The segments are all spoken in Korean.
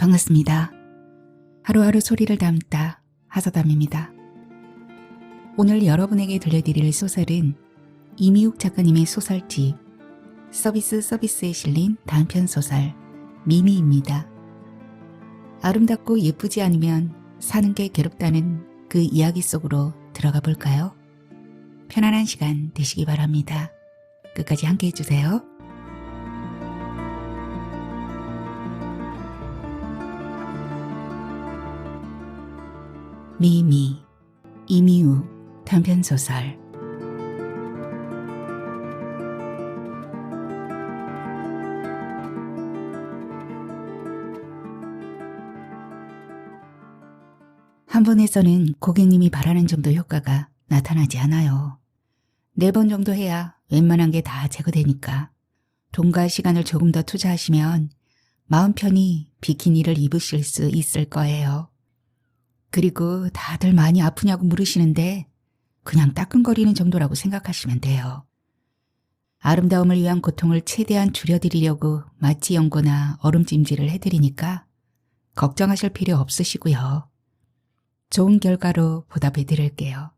반갑습니다. 하루하루 소리를 담다 하서담입니다. 오늘 여러분에게 들려드릴 소설은 이미욱 작가님의 소설집 서비스에 실린 단편 소설 미미입니다. 아름답고 예쁘지 않으면 사는 게 괴롭다는 그 이야기 속으로 들어가 볼까요? 편안한 시간 되시기 바랍니다. 끝까지 함께 해주세요. 미미, 이미욱 단편소설. 한 번에서는 고객님이 바라는 정도 효과가 나타나지 않아요. 4번 정도 해야 웬만한 게 다 제거되니까 돈과 시간을 조금 더 투자하시면 마음 편히 비키니를 입으실 수 있을 거예요. 그리고 다들 많이 아프냐고 물으시는데 그냥 따끔거리는 정도라고 생각하시면 돼요. 아름다움을 위한 고통을 최대한 줄여드리려고 마취 연고나 얼음찜질을 해드리니까 걱정하실 필요 없으시고요. 좋은 결과로 보답해 드릴게요.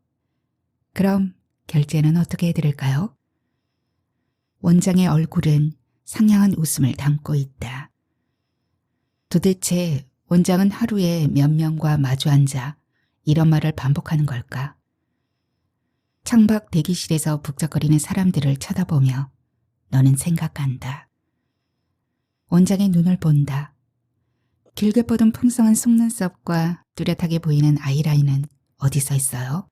그럼 결제는 어떻게 해드릴까요? 원장의 얼굴은 상냥한 웃음을 담고 있다. 도대체 원장은 하루에 몇 명과 마주 앉아 이런 말을 반복하는 걸까? 창밖 대기실에서 북적거리는 사람들을 쳐다보며 너는 생각한다. 원장의 눈을 본다. 길게 뻗은 풍성한 속눈썹과 뚜렷하게 보이는 아이라인은 어디서 있어요?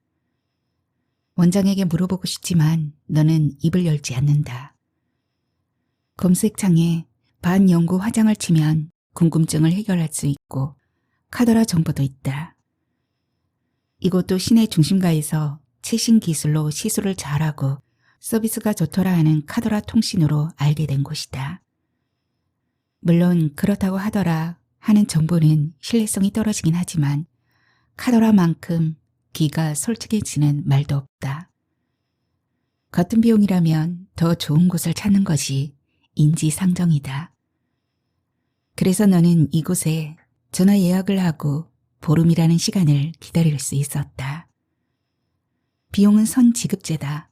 원장에게 물어보고 싶지만 너는 입을 열지 않는다. 검색창에 반영구 화장을 치면 궁금증을 해결할 수 있고 카더라 정보도 있다. 이것도 시내 중심가에서 최신 기술로 시술을 잘하고 서비스가 좋더라 하는 카더라 통신으로 알게 된 곳이다. 물론 그렇다고 하더라 하는 정보는 신뢰성이 떨어지긴 하지만 카더라만큼 귀가 솔직해지는 말도 없다. 같은 비용이라면 더 좋은 곳을 찾는 것이 인지상정이다. 그래서 너는 이곳에 전화 예약을 하고 보름이라는 시간을 기다릴 수 있었다. 비용은 선지급제다.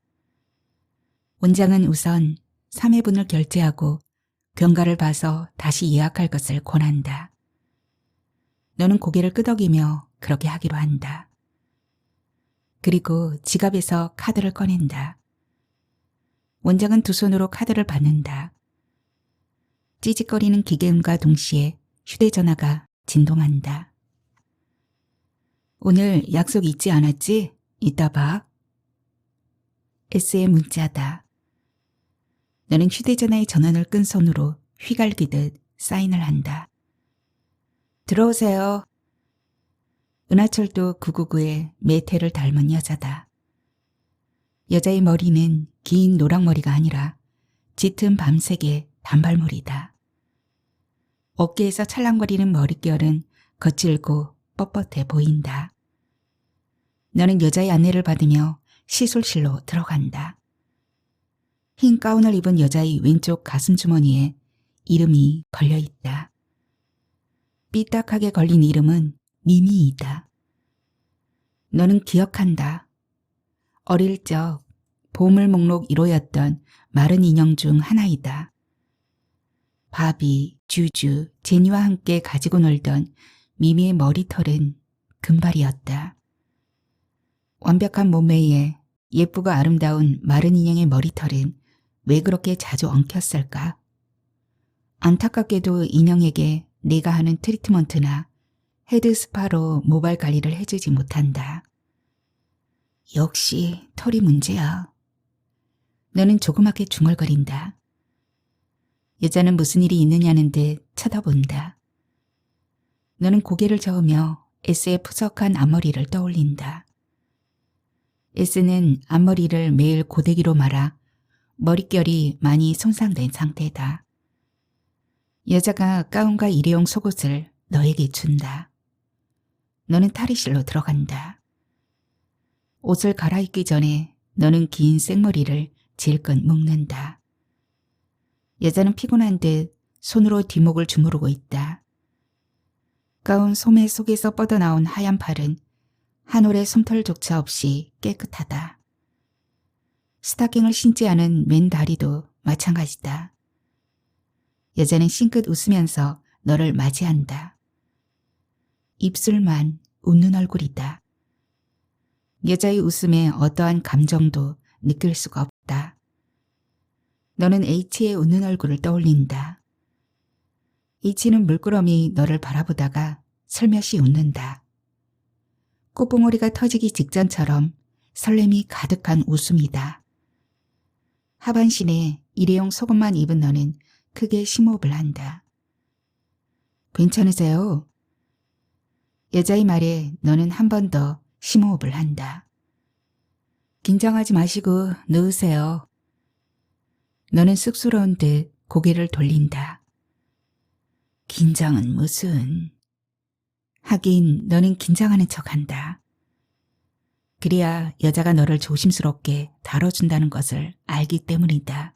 원장은 우선 3회분을 결제하고 경과를 봐서 다시 예약할 것을 권한다. 너는 고개를 끄덕이며 그렇게 하기로 한다. 그리고 지갑에서 카드를 꺼낸다. 원장은 두 손으로 카드를 받는다. 찌직거리는 기계음과 동시에 휴대전화가 진동한다. 오늘 약속 잊지 않았지? 이따 봐. S의 문자다. 너는 휴대전화의 전원을 끈 손으로 휘갈기듯 사인을 한다. 들어오세요. 은하철도 999의 매태를 닮은 여자다. 여자의 머리는 긴 노랑머리가 아니라 짙은 밤색의 단발머리다. 어깨에서 찰랑거리는 머릿결은 거칠고 뻣뻣해 보인다. 너는 여자의 안내를 받으며 시술실로 들어간다. 흰 가운을 입은 여자의 왼쪽 가슴 주머니에 이름이 걸려있다. 삐딱하게 걸린 이름은 미미이다. 너는 기억한다. 어릴 적 보물 목록 1호였던 마른 인형 중 하나이다. 바비, 주주, 제니와 함께 가지고 놀던 미미의 머리털은 금발이었다. 완벽한 몸매에 예쁘고 아름다운 마른 인형의 머리털은 왜 그렇게 자주 엉켰을까? 안타깝게도 인형에게 내가 하는 트리트먼트나 헤드스파로 모발 관리를 해주지 못한다. 역시 털이 문제야. 너는 조그맣게 중얼거린다. 여자는 무슨 일이 있느냐는 듯 쳐다본다. 너는 고개를 저으며 S의 푸석한 앞머리를 떠올린다. S는 앞머리를 매일 고데기로 말아 머릿결이 많이 손상된 상태다. 여자가 가운과 일회용 속옷을 너에게 준다. 너는 탈의실로 들어간다. 옷을 갈아입기 전에 너는 긴 생머리를 질끈 묶는다. 여자는 피곤한 듯 손으로 뒷목을 주무르고 있다. 가운 소매 속에서 뻗어나온 하얀 팔은 한 올의 솜털조차 없이 깨끗하다. 스타킹을 신지 않은 맨 다리도 마찬가지다. 여자는 싱긋 웃으면서 너를 맞이한다. 입술만 웃는 얼굴이다. 여자의 웃음에 어떠한 감정도 느낄 수가 없다. 너는 H의 웃는 얼굴을 떠올린다. H는 물끄러미 너를 바라보다가 슬며시 웃는다. 꽃봉오리가 터지기 직전처럼 설렘이 가득한 웃음이다. 하반신에 일회용 속옷만 입은 너는 크게 심호흡을 한다. 괜찮으세요? 여자의 말에 너는 한 번 더 심호흡을 한다. 긴장하지 마시고 누우세요. 너는 쑥스러운 듯 고개를 돌린다. 긴장은 무슨... 하긴 너는 긴장하는 척한다. 그래야 여자가 너를 조심스럽게 다뤄준다는 것을 알기 때문이다.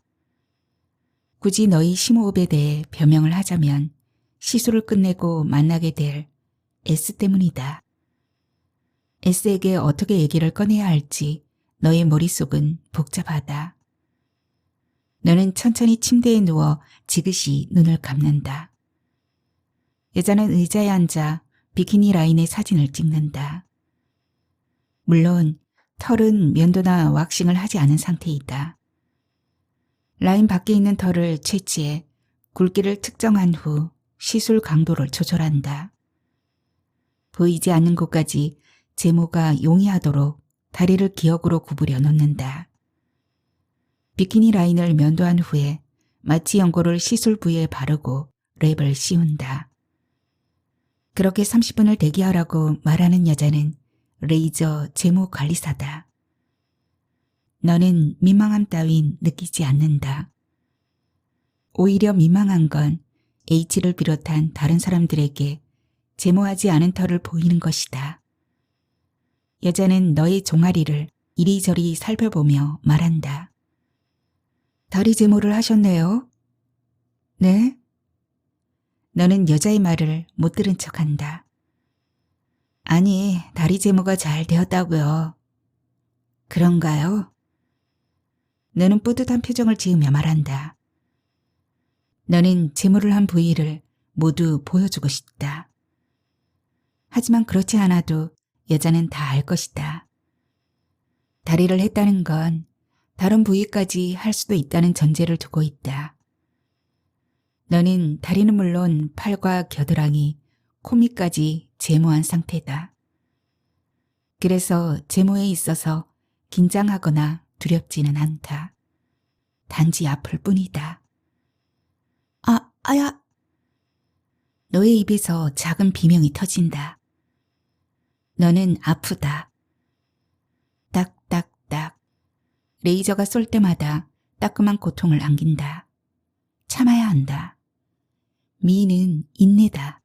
굳이 너의 심호흡에 대해 변명을 하자면 시술을 끝내고 만나게 될 S 때문이다. S에게 어떻게 얘기를 꺼내야 할지 너의 머릿속은 복잡하다. 너는 천천히 침대에 누워 지그시 눈을 감는다. 여자는 의자에 앉아 비키니 라인의 사진을 찍는다. 물론 털은 면도나 왁싱을 하지 않은 상태이다. 라인 밖에 있는 털을 채취해 굵기를 특정한 후 시술 강도를 조절한다. 보이지 않는 곳까지 제모가 용이하도록 다리를 기역으로 구부려 놓는다. 비키니 라인을 면도한 후에 마취 연고를 시술 부위에 바르고 랩을 씌운다. 그렇게 30분을 대기하라고 말하는 여자는 레이저 제모 관리사다. 너는 민망함 따윈 느끼지 않는다. 오히려 민망한 건 H를 비롯한 다른 사람들에게 제모하지 않은 털을 보이는 것이다. 여자는 너의 종아리를 이리저리 살펴보며 말한다. 다리 제모를 하셨네요? 네? 너는 여자의 말을 못 들은 척한다. 아니, 다리 제모가 잘 되었다고요. 그런가요? 너는 뿌듯한 표정을 지으며 말한다. 너는 제모를 한 부위를 모두 보여주고 싶다. 하지만 그렇지 않아도 여자는 다 알 것이다. 다리를 했다는 건 다른 부위까지 할 수도 있다는 전제를 두고 있다. 너는 다리는 물론 팔과 겨드랑이, 코밑까지 제모한 상태다. 그래서 제모에 있어서 긴장하거나 두렵지는 않다. 단지 아플 뿐이다. 아야! 너의 입에서 작은 비명이 터진다. 너는 아프다. 딱딱딱. 레이저가 쏠 때마다 따끔한 고통을 안긴다. 참아야 한다. 미는 인내다.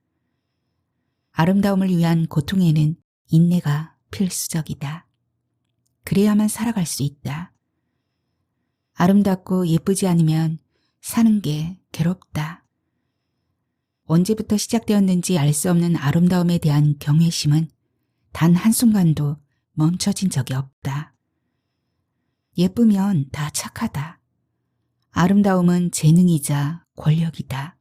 아름다움을 위한 고통에는 인내가 필수적이다. 그래야만 살아갈 수 있다. 아름답고 예쁘지 않으면 사는 게 괴롭다. 언제부터 시작되었는지 알 수 없는 아름다움에 대한 경외심은 단 한순간도 멈춰진 적이 없다. 예쁘면 다 착하다. 아름다움은 재능이자 권력이다.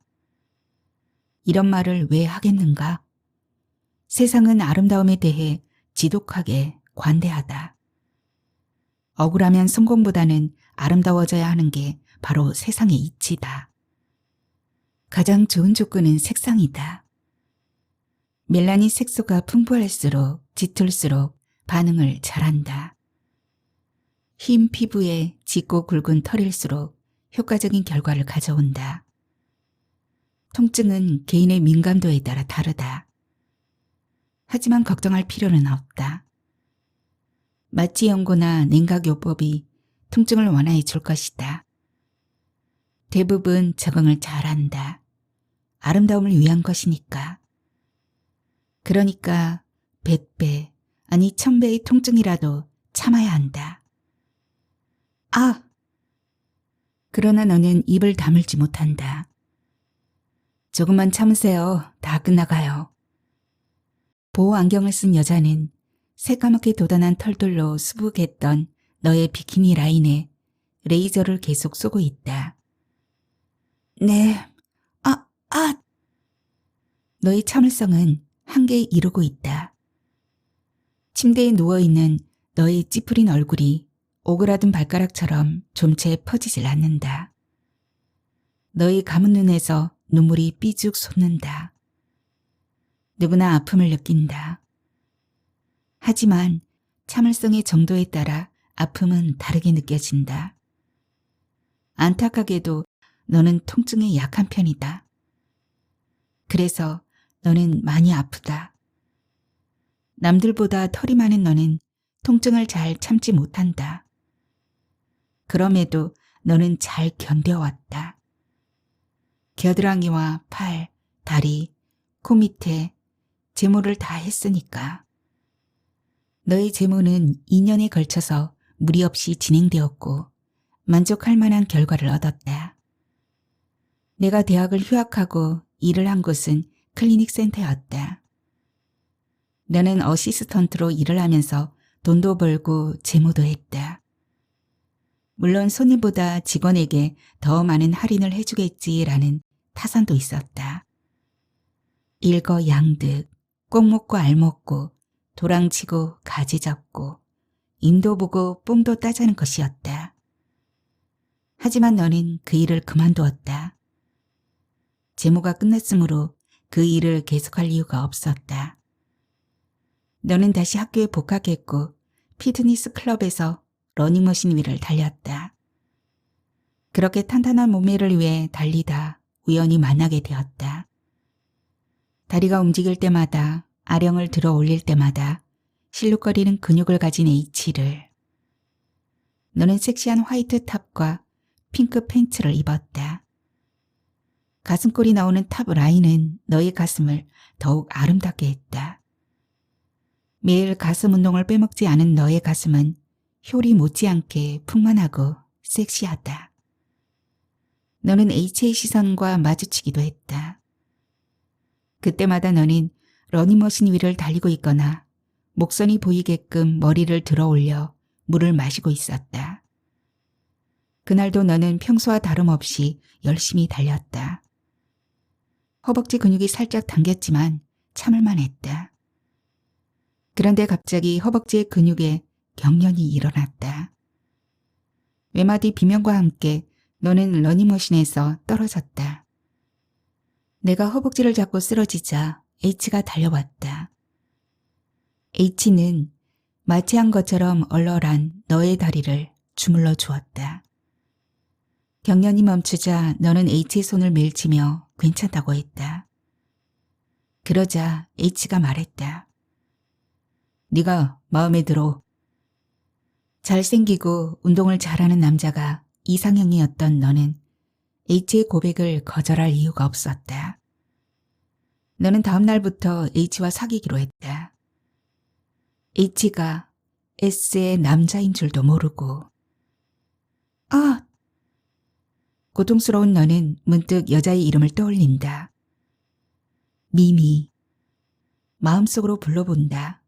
이런 말을 왜 하겠는가? 세상은 아름다움에 대해 지독하게 관대하다. 억울하면 성공보다는 아름다워져야 하는 게 바로 세상의 이치다. 가장 좋은 조건은 색상이다. 멜라닌 색소가 풍부할수록 짙을수록 반응을 잘한다. 흰 피부에 짙고 굵은 털일수록 효과적인 결과를 가져온다. 통증은 개인의 민감도에 따라 다르다. 하지만 걱정할 필요는 없다. 마취 연고나 냉각요법이 통증을 완화해 줄 것이다. 대부분 적응을 잘한다. 아름다움을 위한 것이니까. 그러니까 100배, 아니 1000배의 통증이라도 참아야 한다. 아! 그러나 너는 입을 다물지 못한다. 조금만 참으세요. 다 끝나가요. 보호 안경을 쓴 여자는 새까맣게 돋아난 털들로 수북했던 너의 비키니 라인에 레이저를 계속 쏘고 있다. 네, 너의 참을성은 한계에 이르고 있다. 침대에 누워있는 너의 찌푸린 얼굴이 오그라든 발가락처럼 좀채 퍼지질 않는다. 너의 감은 눈에서 눈물이 삐죽 솟는다. 누구나 아픔을 느낀다. 하지만 참을성의 정도에 따라 아픔은 다르게 느껴진다. 안타깝게도 너는 통증에 약한 편이다. 그래서 너는 많이 아프다. 남들보다 털이 많은 너는 통증을 잘 참지 못한다. 그럼에도 너는 잘 견뎌왔다. 겨드랑이와 팔, 다리, 코 밑에 제모를 다 했으니까. 너의 제모는 2년에 걸쳐서 무리 없이 진행되었고 만족할 만한 결과를 얻었다. 내가 대학을 휴학하고 일을 한 곳은 클리닉 센터였다. 너는 어시스턴트로 일을 하면서 돈도 벌고 제모도 했다. 물론 손님보다 직원에게 더 많은 할인을 해주겠지라는 타산도 있었다. 일거양득, 꼭 먹고 알 먹고 도랑치고 가지 잡고 임도 보고 뽕도 따자는 것이었다. 하지만 너는 그 일을 그만두었다. 제모가 끝났으므로 그 일을 계속할 이유가 없었다. 너는 다시 학교에 복학했고 피트니스 클럽에서 러닝머신 위를 달렸다. 그렇게 탄탄한 몸매를 위해 달리다 우연히 만나게 되었다. 다리가 움직일 때마다 아령을 들어 올릴 때마다 실룩거리는 근육을 가진 H를. 너는 섹시한 화이트 탑과 핑크 팬츠를 입었다. 가슴골이 나오는 탑 라인은 너의 가슴을 더욱 아름답게 했다. 매일 가슴 운동을 빼먹지 않은 너의 가슴은 효리 못지않게 풍만하고 섹시하다. 너는 H의 시선과 마주치기도 했다. 그때마다 너는 러닝머신 위를 달리고 있거나 목선이 보이게끔 머리를 들어 올려 물을 마시고 있었다. 그날도 너는 평소와 다름없이 열심히 달렸다. 허벅지 근육이 살짝 당겼지만 참을만 했다. 그런데 갑자기 허벅지의 근육에 경련이 일어났다. 외마디 비명과 함께 너는 러닝머신에서 떨어졌다. 내가 허벅지를 잡고 쓰러지자 H가 달려왔다. H는 마취한 것처럼 얼얼한 너의 다리를 주물러 주었다. 경련이 멈추자 너는 H의 손을 밀치며 괜찮다고 했다. 그러자 H가 말했다. 네가 마음에 들어. 잘생기고 운동을 잘하는 남자가 이상형이었던 너는 H의 고백을 거절할 이유가 없었다. 너는 다음 날부터 H와 사귀기로 했다. H가 S의 남자인 줄도 모르고. 고통스러운 너는 문득 여자의 이름을 떠올린다. 미미. 마음속으로 불러본다.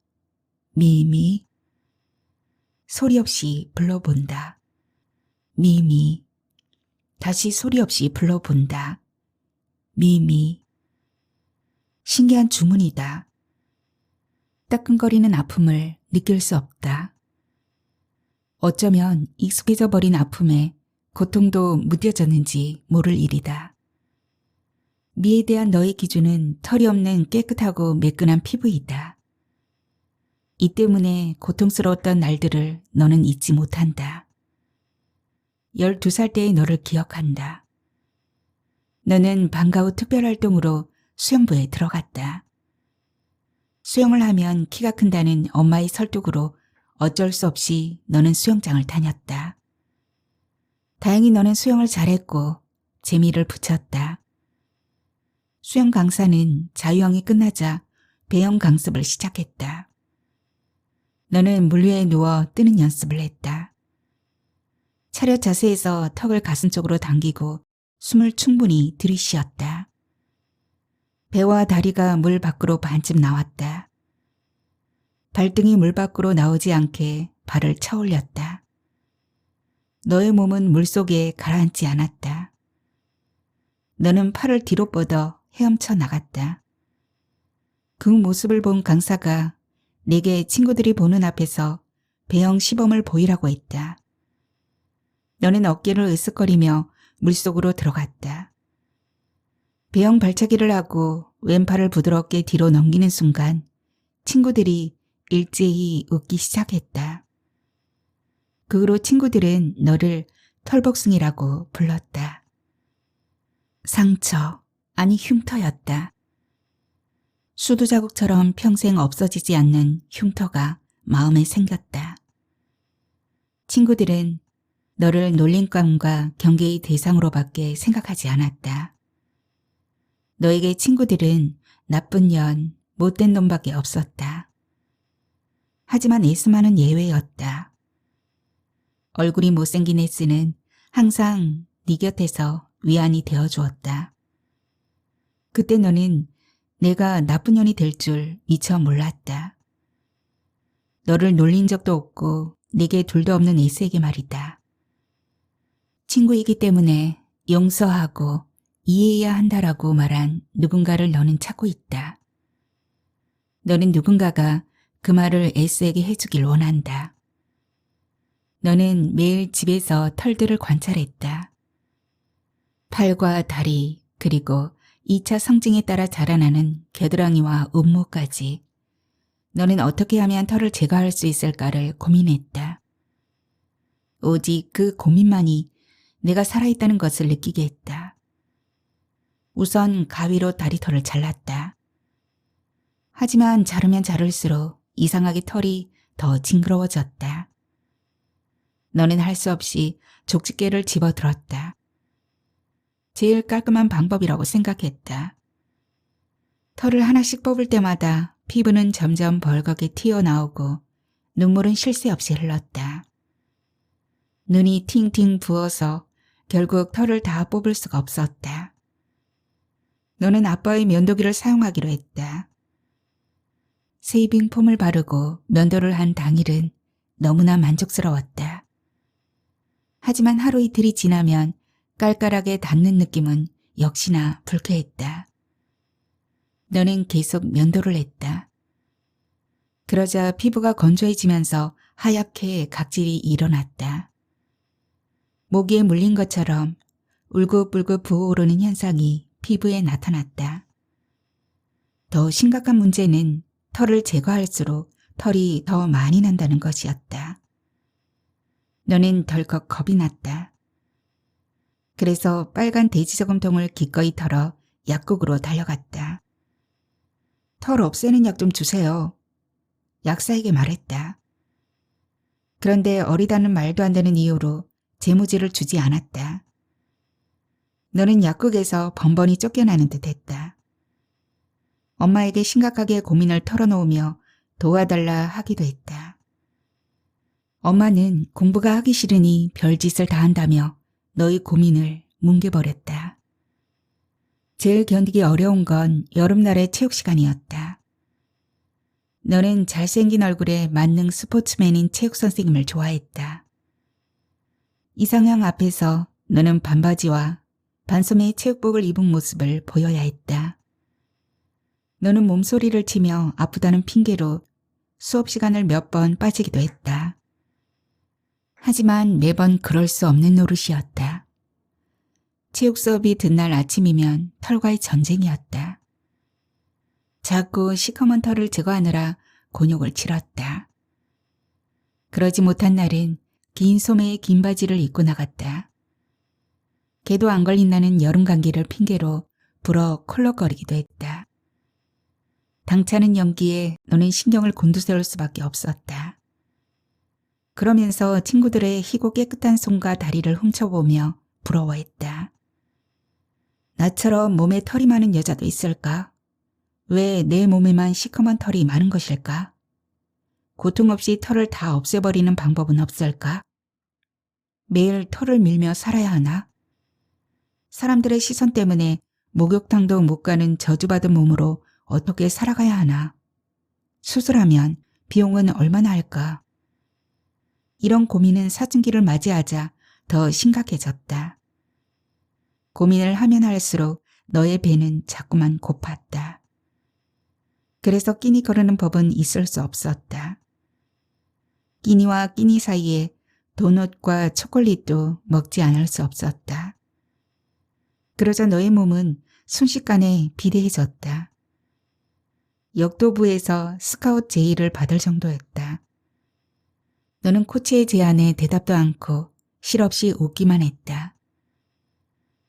미미. 소리 없이 불러본다. 미미. 다시 소리 없이 불러본다. 미미. 신기한 주문이다. 따끔거리는 아픔을 느낄 수 없다. 어쩌면 익숙해져 버린 아픔에 고통도 무뎌졌는지 모를 일이다. 미에 대한 너의 기준은 털이 없는 깨끗하고 매끈한 피부이다. 이 때문에 고통스러웠던 날들을 너는 잊지 못한다. 12살 때의 너를 기억한다. 너는 방과 후 특별활동으로 수영부에 들어갔다. 수영을 하면 키가 큰다는 엄마의 설득으로 어쩔 수 없이 너는 수영장을 다녔다. 다행히 너는 수영을 잘했고 재미를 붙였다. 수영 강사는 자유형이 끝나자 배영 강습을 시작했다. 너는 물 위에 누워 뜨는 연습을 했다. 차렷 자세에서 턱을 가슴 쪽으로 당기고 숨을 충분히 들이쉬었다. 배와 다리가 물 밖으로 반쯤 나왔다. 발등이 물 밖으로 나오지 않게 발을 쳐올렸다. 너의 몸은 물속에 가라앉지 않았다. 너는 팔을 뒤로 뻗어 헤엄쳐 나갔다. 그 모습을 본 강사가 내게 친구들이 보는 앞에서 배영 시범을 보이라고 했다. 너는 어깨를 으쓱거리며 물속으로 들어갔다. 배영 발차기를 하고 왼팔을 부드럽게 뒤로 넘기는 순간 친구들이 일제히 웃기 시작했다. 그 후로 친구들은 너를 털복숭이라고 불렀다. 상처, 아니 흉터였다. 수두 자국처럼 평생 없어지지 않는 흉터가 마음에 생겼다. 친구들은 너를 놀림감과 경계의 대상으로밖에 생각하지 않았다. 너에게 친구들은 나쁜 년, 못된 놈밖에 없었다. 하지만 에스마는 예외였다. 얼굴이 못생긴 에스는 항상 네 곁에서 위안이 되어주었다. 그때 너는 내가 나쁜 년이 될 줄 미처 몰랐다. 너를 놀린 적도 없고 내게 둘도 없는 에스에게 말이다. 친구이기 때문에 용서하고 이해해야 한다라고 말한 누군가를 너는 찾고 있다. 너는 누군가가 그 말을 에스에게 해주길 원한다. 너는 매일 집에서 털들을 관찰했다. 팔과 다리 그리고 2차 성징에 따라 자라나는 겨드랑이와 음모까지 너는 어떻게 하면 털을 제거할 수 있을까를 고민했다. 오직 그 고민만이 내가 살아있다는 것을 느끼게 했다. 우선 가위로 다리털을 잘랐다. 하지만 자르면 자를수록 이상하게 털이 더 징그러워졌다. 너는 할 수 없이 족집게를 집어들었다. 제일 깔끔한 방법이라고 생각했다. 털을 하나씩 뽑을 때마다 피부는 점점 벌겋게 튀어나오고 눈물은 쉴 새 없이 흘렀다. 눈이 팅팅 부어서 결국 털을 다 뽑을 수가 없었다. 너는 아빠의 면도기를 사용하기로 했다. 세이빙 폼을 바르고 면도를 한 당일은 너무나 만족스러웠다. 하지만 하루 이틀이 지나면 깔깔하게 닿는 느낌은 역시나 불쾌했다. 너는 계속 면도를 했다. 그러자 피부가 건조해지면서 하얗게 각질이 일어났다. 모기에 물린 것처럼 울긋불긋 부어오르는 현상이 피부에 나타났다. 더 심각한 문제는 털을 제거할수록 털이 더 많이 난다는 것이었다. 너는 덜컥 겁이 났다. 그래서 빨간 돼지저금통을 기꺼이 털어 약국으로 달려갔다. 털 없애는 약 좀 주세요. 약사에게 말했다. 그런데 어리다는 말도 안 되는 이유로 재무지를 주지 않았다. 너는 약국에서 번번이 쫓겨나는 듯 했다. 엄마에게 심각하게 고민을 털어놓으며 도와달라 하기도 했다. 엄마는 공부가 하기 싫으니 별짓을 다 한다며 너의 고민을 뭉개버렸다. 제일 견디기 어려운 건 여름날의 체육 시간이었다. 너는 잘생긴 얼굴에 만능 스포츠맨인 체육 선생님을 좋아했다. 이상형 앞에서 너는 반바지와 반소매의 체육복을 입은 모습을 보여야 했다. 너는 몸소리를 치며 아프다는 핑계로 수업 시간을 몇 번 빠지기도 했다. 하지만 매번 그럴 수 없는 노릇이었다. 체육 수업이 듣날 아침이면 털과의 전쟁이었다. 자꾸 시커먼 털을 제거하느라 곤욕을 치렀다. 그러지 못한 날은 긴 소매의 긴 바지를 입고 나갔다. 개도 안 걸린다는 여름 감기를 핑계로 불어 콜록거리기도 했다. 당차는 연기에 너는 신경을 곤두세울 수밖에 없었다. 그러면서 친구들의 희고 깨끗한 손과 다리를 훔쳐보며 부러워했다. 나처럼 몸에 털이 많은 여자도 있을까? 왜 내 몸에만 시커먼 털이 많은 것일까? 고통 없이 털을 다 없애버리는 방법은 없을까? 매일 털을 밀며 살아야 하나? 사람들의 시선 때문에 목욕탕도 못 가는 저주받은 몸으로 어떻게 살아가야 하나? 수술하면 비용은 얼마나 할까? 이런 고민은 사춘기를 맞이하자 더 심각해졌다. 고민을 하면 할수록 너의 배는 자꾸만 고팠다. 그래서 끼니 거르는 법은 있을 수 없었다. 끼니와 끼니 사이에 도넛과 초콜릿도 먹지 않을 수 없었다. 그러자 너의 몸은 순식간에 비대해졌다. 역도부에서 스카웃 제의를 받을 정도였다. 너는 코치의 제안에 대답도 않고 실없이 웃기만 했다.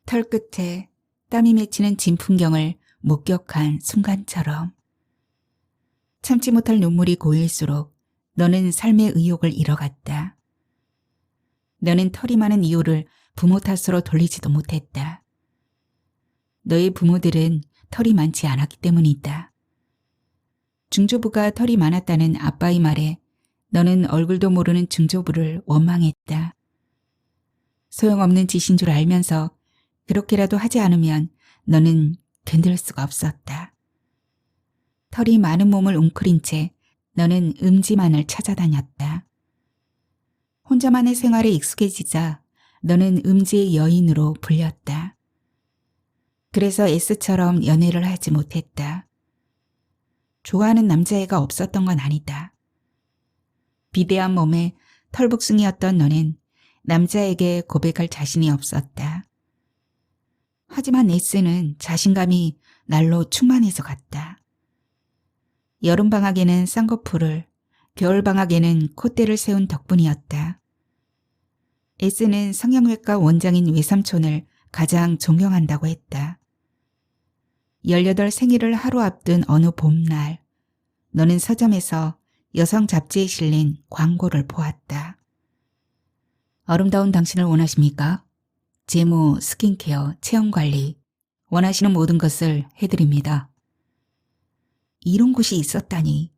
털끝에 땀이 맺히는 진 풍경을 목격한 순간처럼. 참지 못할 눈물이 고일수록 너는 삶의 의욕을 잃어갔다. 너는 털이 많은 이유를 부모 탓으로 돌리지도 못했다. 너의 부모들은 털이 많지 않았기 때문이다. 중조부가 털이 많았다는 아빠의 말에 너는 얼굴도 모르는 중조부를 원망했다. 소용없는 짓인 줄 알면서 그렇게라도 하지 않으면 너는 견딜 수가 없었다. 털이 많은 몸을 웅크린 채 너는 음지만을 찾아다녔다. 혼자만의 생활에 익숙해지자 너는 음지의 여인으로 불렸다. 그래서 S처럼 연애를 하지 못했다. 좋아하는 남자애가 없었던 건 아니다. 비대한 몸에 털북숭이였던 너는 남자에게 고백할 자신이 없었다. 하지만 S는 자신감이 날로 충만해서 갔다. 여름방학에는 쌍꺼풀을, 겨울방학에는 콧대를 세운 덕분이었다. S는 성형외과 원장인 외삼촌을 가장 존경한다고 했다. 18 생일을 하루 앞둔 어느 봄날, 너는 서점에서 여성 잡지에 실린 광고를 보았다. 아름다운 당신을 원하십니까? 제모, 스킨케어, 체형관리, 원하시는 모든 것을 해드립니다. 이런 곳이 있었다니.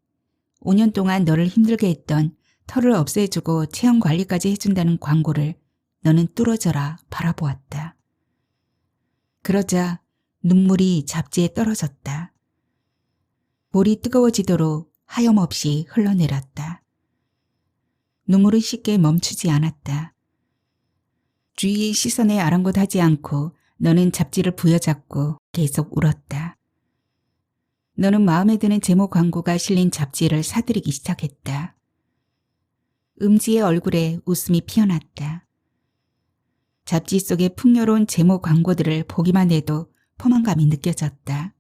5년 동안 너를 힘들게 했던 털을 없애주고 체형관리까지 해준다는 광고를 너는 뚫어져라 바라보았다. 그러자 눈물이 잡지에 떨어졌다. 볼이 뜨거워지도록 하염없이 흘러내렸다. 눈물은 쉽게 멈추지 않았다. 주위의 시선에 아랑곳하지 않고 너는 잡지를 부여잡고 계속 울었다. 너는 마음에 드는 제목 광고가 실린 잡지를 사들이기 시작했다. 음지의 얼굴에 웃음이 피어났다. 잡지 속의 풍요로운 제목 광고들을 보기만 해도 포만감이 느껴졌다.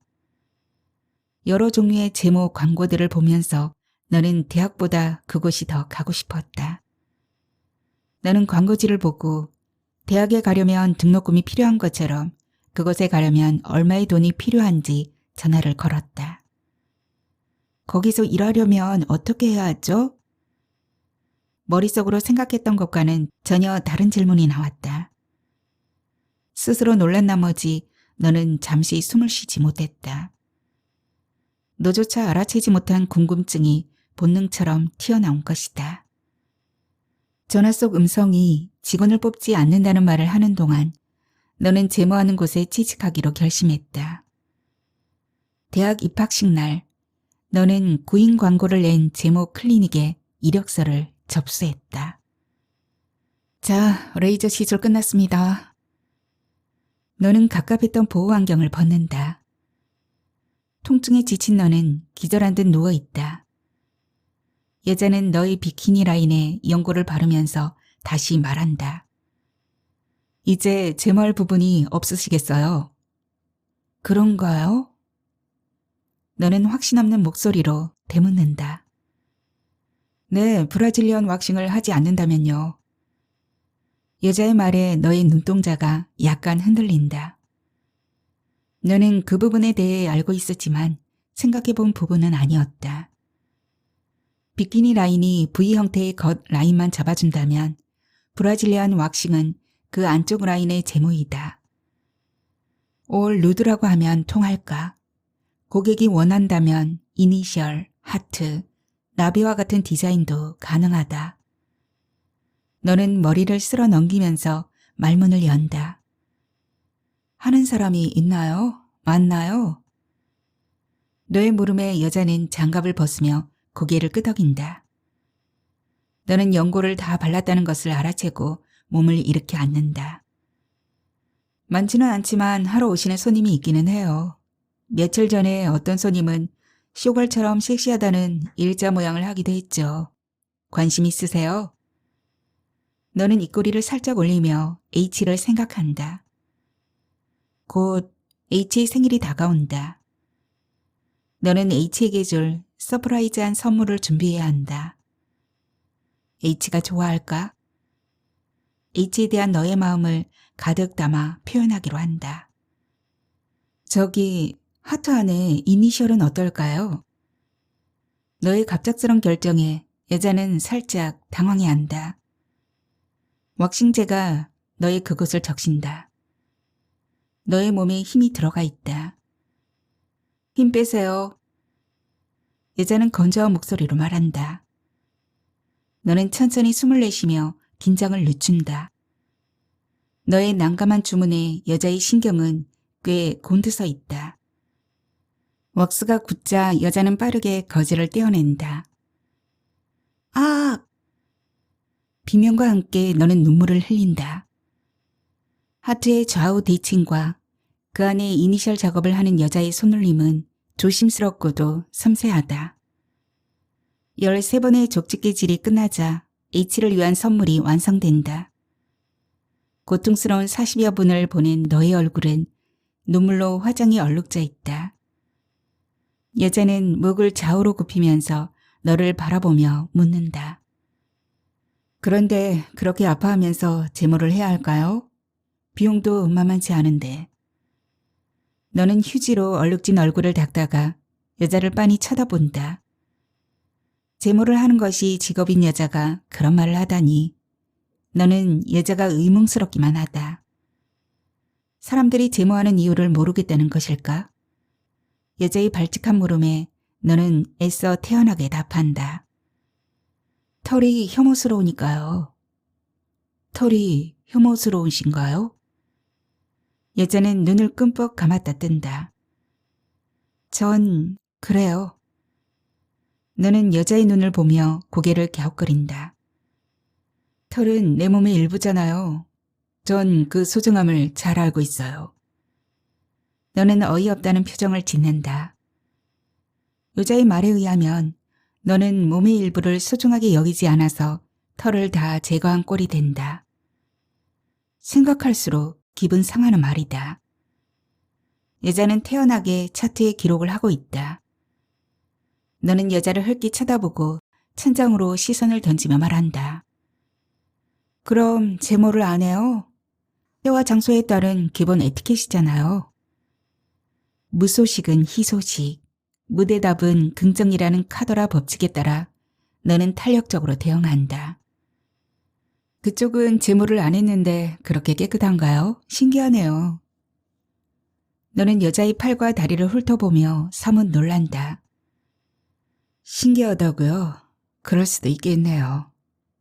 여러 종류의 제목 광고들을 보면서 너는 대학보다 그곳이 더 가고 싶었다. 너는 광고지를 보고 대학에 가려면 등록금이 필요한 것처럼 그곳에 가려면 얼마의 돈이 필요한지 전화를 걸었다. 거기서 일하려면 어떻게 해야 하죠? 머릿속으로 생각했던 것과는 전혀 다른 질문이 나왔다. 스스로 놀란 나머지 너는 잠시 숨을 쉬지 못했다. 너조차 알아채지 못한 궁금증이 본능처럼 튀어나온 것이다. 전화 속 음성이 직원을 뽑지 않는다는 말을 하는 동안 너는 제모하는 곳에 취직하기로 결심했다. 대학 입학식 날 너는 구인 광고를 낸 제모 클리닉에 이력서를 접수했다. 자, 레이저 시술 끝났습니다. 너는 갑갑했던 보호 안경을 벗는다. 통증에 지친 너는 기절한 듯 누워있다. 여자는 너의 비키니 라인에 연고를 바르면서 다시 말한다. 이제 제모할 부분이 없으시겠어요? 그런가요? 너는 확신 없는 목소리로 되묻는다. 네, 브라질리언 왁싱을 하지 않는다면요. 여자의 말에 너의 눈동자가 약간 흔들린다. 너는 그 부분에 대해 알고 있었지만 생각해본 부분은 아니었다. 비키니 라인이 V 형태의 겉 라인만 잡아준다면 브라질리안 왁싱은 그 안쪽 라인의 제모이다. 올 누드라고 하면 통할까? 고객이 원한다면 이니셜, 하트, 나비와 같은 디자인도 가능하다. 너는 머리를 쓸어 넘기면서 말문을 연다. 하는 사람이 있나요? 맞나요? 너의 물음에 여자는 장갑을 벗으며 고개를 끄덕인다. 너는 연고를 다 발랐다는 것을 알아채고 몸을 일으켜 앉는다. 많지는 않지만 하러 오시는 손님이 있기는 해요. 며칠 전에 어떤 손님은 쇼걸처럼 섹시하다는 일자 모양을 하기도 했죠. 관심 있으세요? 너는 입꼬리를 살짝 올리며 H를 생각한다. 곧 H의 생일이 다가온다. 너는 H에게 줄 서프라이즈한 선물을 준비해야 한다. H가 좋아할까? H에 대한 너의 마음을 가득 담아 표현하기로 한다. 저기 하트 안에 이니셜은 어떨까요? 너의 갑작스런 결정에 여자는 살짝 당황해한다. 왁싱제가 너의 그곳을 적신다. 너의 몸에 힘이 들어가 있다. 힘 빼세요. 여자는 건조한 목소리로 말한다. 너는 천천히 숨을 내쉬며 긴장을 늦춘다. 너의 난감한 주문에 여자의 신경은 꽤 곤두서 있다. 왁스가 굳자 여자는 빠르게 거즈를 떼어낸다. 아! 비명과 함께 너는 눈물을 흘린다. 하트의 좌우 대칭과 그 안에 이니셜 작업을 하는 여자의 손놀림은 조심스럽고도 섬세하다. 13번의 족집게질이 끝나자 H를 위한 선물이 완성된다. 고통스러운 40여 분을 보낸 너의 얼굴은 눈물로 화장이 얼룩져 있다. 여자는 목을 좌우로 굽히면서 너를 바라보며 묻는다. 그런데 그렇게 아파하면서 제모를 해야 할까요? 비용도 만만치 않은데. 너는 휴지로 얼룩진 얼굴을 닦다가 여자를 빤히 쳐다본다. 제모를 하는 것이 직업인 여자가 그런 말을 하다니 너는 여자가 의문스럽기만 하다. 사람들이 제모하는 이유를 모르겠다는 것일까? 여자의 발칙한 물음에 너는 애써 태연하게 답한다. 털이 혐오스러우니까요. 털이 혐오스러우신가요? 여자는 눈을 끔뻑 감았다 뜬다. 전 그래요. 너는 여자의 눈을 보며 고개를 갸웃거린다. 털은 내 몸의 일부잖아요. 전 그 소중함을 잘 알고 있어요. 너는 어이없다는 표정을 짓는다. 여자의 말에 의하면 너는 몸의 일부를 소중하게 여기지 않아서 털을 다 제거한 꼴이 된다. 생각할수록 기분 상하는 말이다. 여자는 태연하게 차트에 기록을 하고 있다. 너는 여자를 흘낏 쳐다보고 천장으로 시선을 던지며 말한다. 그럼 제모를 안 해요? 때와 장소에 따른 기본 에티켓이잖아요. 무소식은 희소식, 무대답은 긍정이라는 카더라 법칙에 따라 너는 탄력적으로 대응한다. 그쪽은 제모를 안 했는데 그렇게 깨끗한가요? 신기하네요. 너는 여자의 팔과 다리를 훑어보며 사뭇 놀란다. 신기하다고요? 그럴 수도 있겠네요.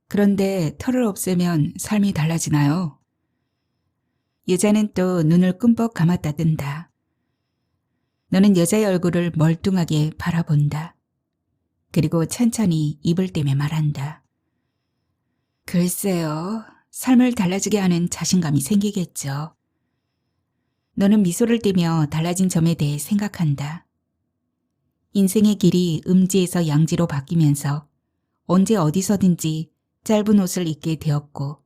그런데 털을 없애면 삶이 달라지나요? 여자는 또 눈을 끔뻑 감았다 뜬다. 너는 여자의 얼굴을 멀뚱하게 바라본다. 그리고 천천히 입을 떼며 말한다. 글쎄요, 삶을 달라지게 하는 자신감이 생기겠죠. 너는 미소를 띠며 달라진 점에 대해 생각한다. 인생의 길이 음지에서 양지로 바뀌면서 언제 어디서든지 짧은 옷을 입게 되었고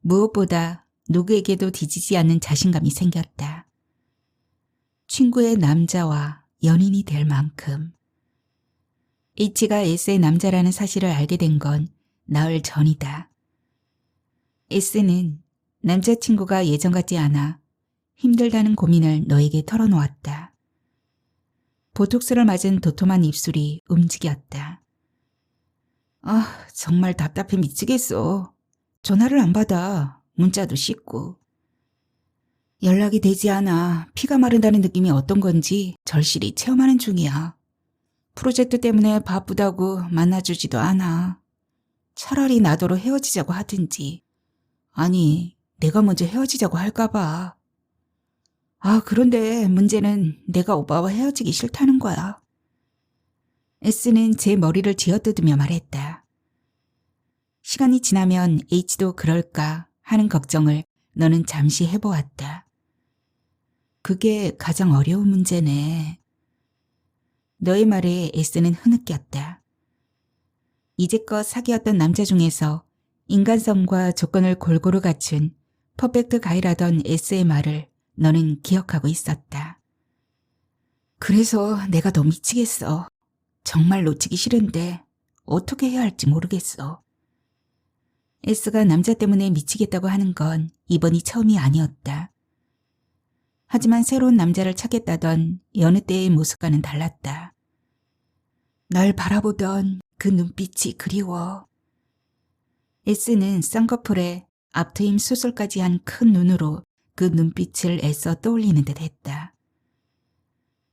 무엇보다 누구에게도 뒤지지 않는 자신감이 생겼다. 친구의 남자와 연인이 될 만큼. H가 S의 남자라는 사실을 알게 된 건 나흘 전이다. S는 남자친구가 예전 같지 않아 힘들다는 고민을 너에게 털어놓았다. 보톡스를 맞은 도톰한 입술이 움직였다. 아, 정말 답답해 미치겠어. 전화를 안 받아. 문자도 씻고. 연락이 되지 않아 피가 마른다는 느낌이 어떤 건지 절실히 체험하는 중이야. 프로젝트 때문에 바쁘다고 만나주지도 않아. 차라리 나더러 헤어지자고 하든지. 아니, 내가 먼저 헤어지자고 할까 봐. 아, 그런데 문제는 내가 오빠와 헤어지기 싫다는 거야. S는 제 머리를 쥐어뜯으며 말했다. 시간이 지나면 H도 그럴까 하는 걱정을 너는 잠시 해보았다. 그게 가장 어려운 문제네. 너의 말에 S는 흐느꼈다. 이제껏 사귀었던 남자 중에서 인간성과 조건을 골고루 갖춘 퍼펙트 가이라던 S의 말을 너는 기억하고 있었다. 그래서 내가 너 미치겠어. 정말 놓치기 싫은데 어떻게 해야 할지 모르겠어. S가 남자 때문에 미치겠다고 하는 건 이번이 처음이 아니었다. 하지만 새로운 남자를 찾겠다던 여느 때의 모습과는 달랐다. 날 바라보던 그 눈빛이 그리워. S는 쌍꺼풀에 앞트임 수술까지 한 큰 눈으로 그 눈빛을 애써 떠올리는 듯 했다.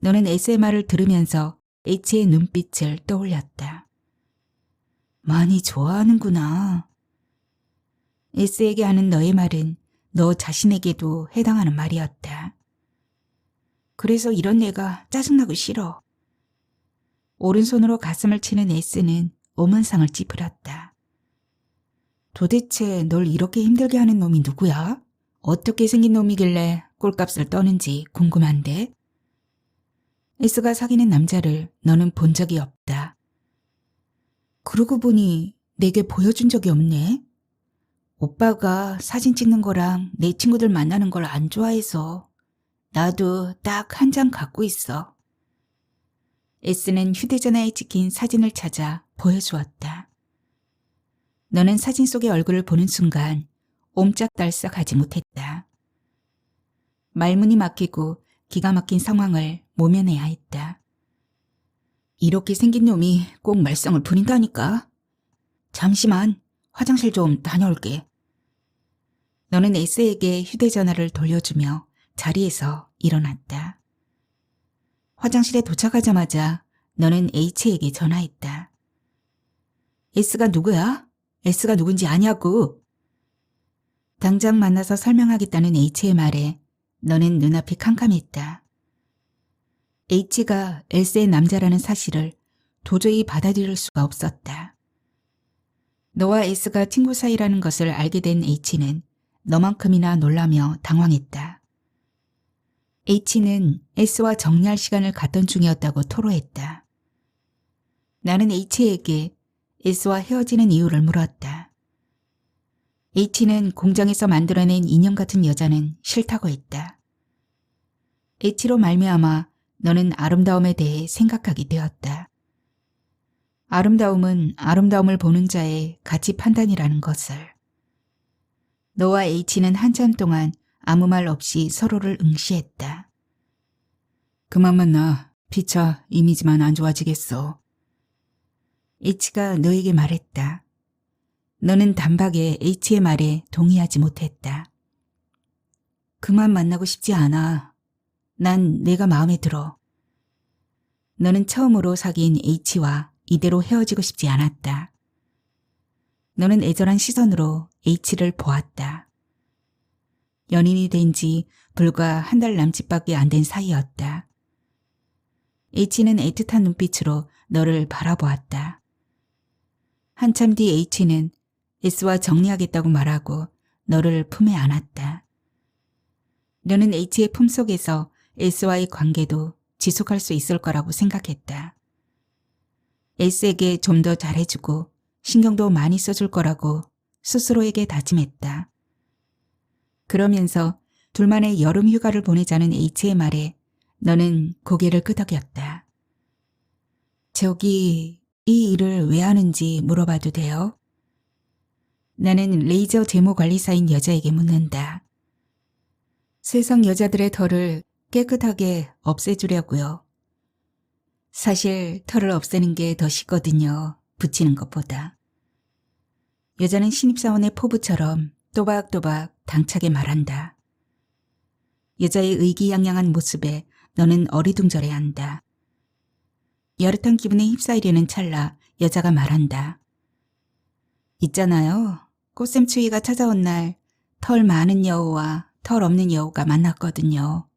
너는 S의 말을 들으면서 H의 눈빛을 떠올렸다. 많이 좋아하는구나. S에게 하는 너의 말은 너 자신에게도 해당하는 말이었다. 그래서 이런 내가 짜증나고 싫어. 오른손으로 가슴을 치는 S는 오만상을 찌푸렸다. 도대체 널 이렇게 힘들게 하는 놈이 누구야? 어떻게 생긴 놈이길래 꼴값을 떠는지 궁금한데? S가 사귀는 남자를 너는 본 적이 없다. 그러고 보니 내게 보여준 적이 없네. 오빠가 사진 찍는 거랑 내 친구들 만나는 걸 안 좋아해서 나도 딱 한 장 갖고 있어. S는 휴대전화에 찍힌 사진을 찾아 보여주었다. 너는 사진 속의 얼굴을 보는 순간 옴짝달싹하지 못했다. 말문이 막히고 기가 막힌 상황을 모면해야 했다. 이렇게 생긴 놈이 꼭 말썽을 부린다니까. 잠시만 화장실 좀 다녀올게. 너는 S에게 휴대전화를 돌려주며 자리에서 일어났다. 화장실에 도착하자마자 너는 H에게 전화했다. S가 누구야? S가 누군지 아냐고. 당장 만나서 설명하겠다는 H의 말에 너는 눈앞이 캄캄했다. H가 S의 남자라는 사실을 도저히 받아들일 수가 없었다. 너와 S가 친구 사이라는 것을 알게 된 H는 너만큼이나 놀라며 당황했다. H는 S와 정리할 시간을 갖던 중이었다고 토로했다. 나는 H에게 S와 헤어지는 이유를 물었다. H는 공장에서 만들어낸 인형 같은 여자는 싫다고 했다. H로 말미암아 너는 아름다움에 대해 생각하게 되었다. 아름다움은 아름다움을 보는 자의 가치 판단이라는 것을. 너와 H는 한참 동안 아무 말 없이 서로를 응시했다. 그만 만나. 피차 이미지만 안 좋아지겠어. H가 너에게 말했다. 너는 단박에 H의 말에 동의하지 못했다. 그만 만나고 싶지 않아. 난 내가 마음에 들어. 너는 처음으로 사귄 H와 이대로 헤어지고 싶지 않았다. 너는 애절한 시선으로 H를 보았다. 연인이 된 지 불과 한 달 남짓밖에 안 된 사이였다. H는 애틋한 눈빛으로 너를 바라보았다. 한참 뒤 H는 S와 정리하겠다고 말하고 너를 품에 안았다. 너는 H의 품속에서 S와의 관계도 지속할 수 있을 거라고 생각했다. S에게 좀 더 잘해주고 신경도 많이 써줄 거라고 스스로에게 다짐했다. 그러면서 둘만의 여름 휴가를 보내자는 H의 말에 너는 고개를 끄덕였다. 저기 이 일을 왜 하는지 물어봐도 돼요? 나는 레이저 제모 관리사인 여자에게 묻는다. 세상 여자들의 털을 깨끗하게 없애주려고요. 사실 털을 없애는 게 더 쉽거든요. 붙이는 것보다. 여자는 신입사원의 포부처럼 또박또박 당차게 말한다. 여자의 의기양양한 모습에 너는 어리둥절해한다. 여릇한 기분에 휩싸이려는 찰나 여자가 말한다. 있잖아요. 꽃샘추위가 찾아온 날 털 많은 여우와 털 없는 여우가 만났거든요.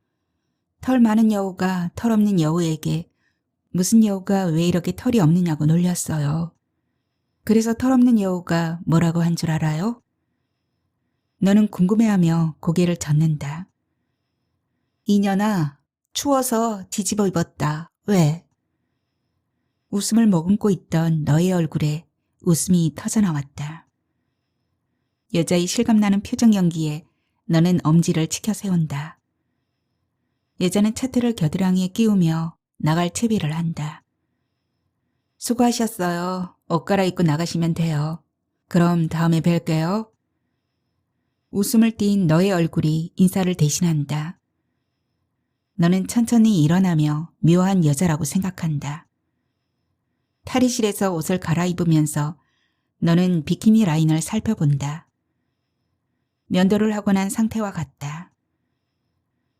털 많은 여우가 털 없는 여우에게 무슨 여우가 왜 이렇게 털이 없느냐고 놀렸어요. 그래서 털없는 여우가 뭐라고 한 줄 알아요? 너는 궁금해하며 고개를 젓는다. 이년아, 추워서 뒤집어 입었다. 왜? 웃음을 머금고 있던 너의 얼굴에 웃음이 터져나왔다. 여자의 실감나는 표정 연기에 너는 엄지를 치켜 세운다. 여자는 차트를 겨드랑이에 끼우며 나갈 채비를 한다. 수고하셨어요. 옷 갈아입고 나가시면 돼요. 그럼 다음에 뵐게요. 웃음을 띤 너의 얼굴이 인사를 대신한다. 너는 천천히 일어나며 묘한 여자라고 생각한다. 탈의실에서 옷을 갈아입으면서 너는 비키니 라인을 살펴본다. 면도를 하고 난 상태와 같다.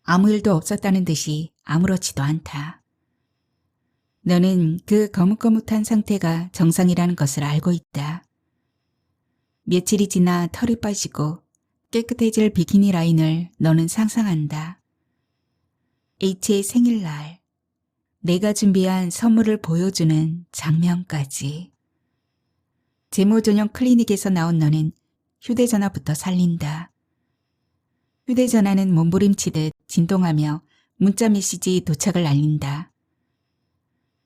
아무 일도 없었다는 듯이 아무렇지도 않다. 너는 그 거뭇거뭇한 상태가 정상이라는 것을 알고 있다. 며칠이 지나 털이 빠지고 깨끗해질 비키니 라인을 너는 상상한다. H의 생일날, 내가 준비한 선물을 보여주는 장면까지. 제모 전용 클리닉에서 나온 너는 휴대전화부터 살린다. 휴대전화는 몸부림치듯 진동하며 문자 메시지 도착을 알린다.